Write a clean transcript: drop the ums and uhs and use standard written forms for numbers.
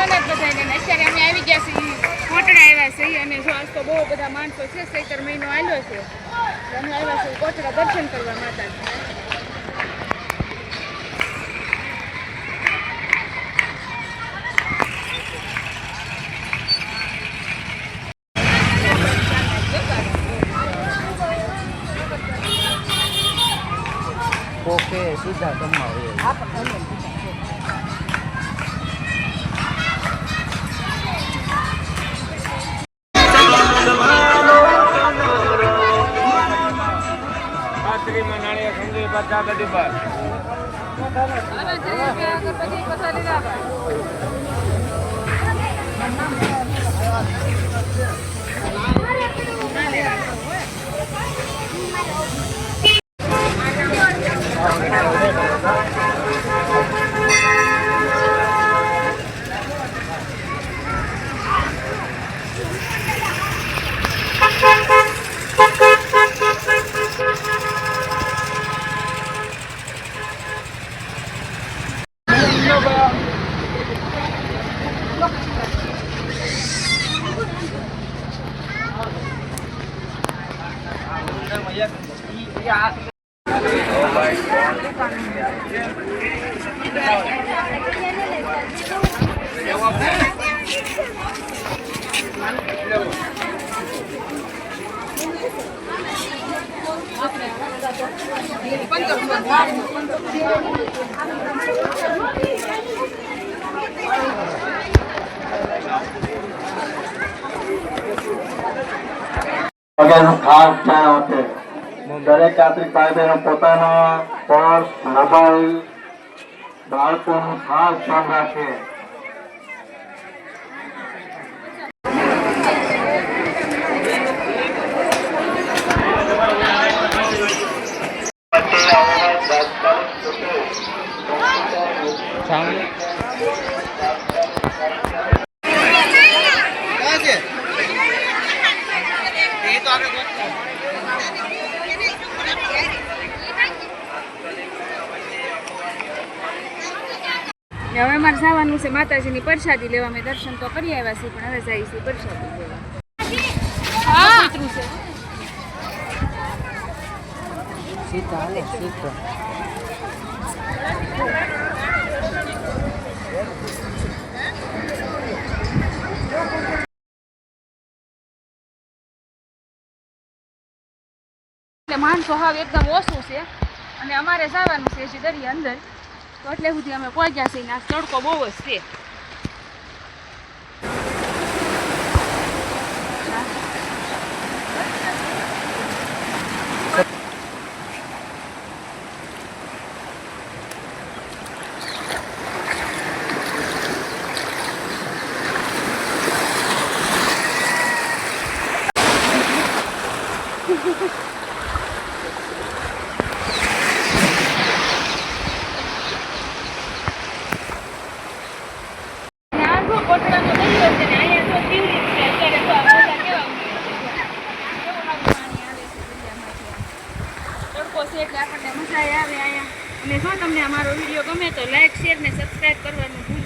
જ બધાને. અત્યારે અમે આવી ગયા છીએ, કોટડા આવ્યા છીએ અને જો આજ તો બહુ બધા માણસો છે. ચૈત્ર મહિનો આવ્યો છે, અમે આવ્યા છીએ કોટડા દર્શન કરવા માતાજી. ઓકે સીધા કમાવે ખાસ ધ્યાન આપે. દરેક યાત્રિક ભાઈ બહેનો પોતાના પર્સ, મોબાઈલ, બાળકોનું ખાસ ધ્યાન રાખે. હવે અમારે જવાનું છે માતાજીની પ્રસાદી લેવા. અમે દર્શન તો કરી આવ્યા છીએ, પણ હવે જઈએ છીએ પ્રસાદી લેવા. એટલે માણસો હાવ એકદમ ઓછું છે અને અમારે જવાનું છે હજી દરિયા અંદર. તો એટલે સુધી અમે પહોંચ્યા છીએ. આ તડકો બહુ જ છે. એટલે આપણને મજા આવે અહીંયા. અને જો તમને અમારો વિડીયો ગમે તો લાઈક, શેર ને સબસ્ક્રાઈબ કરવાનું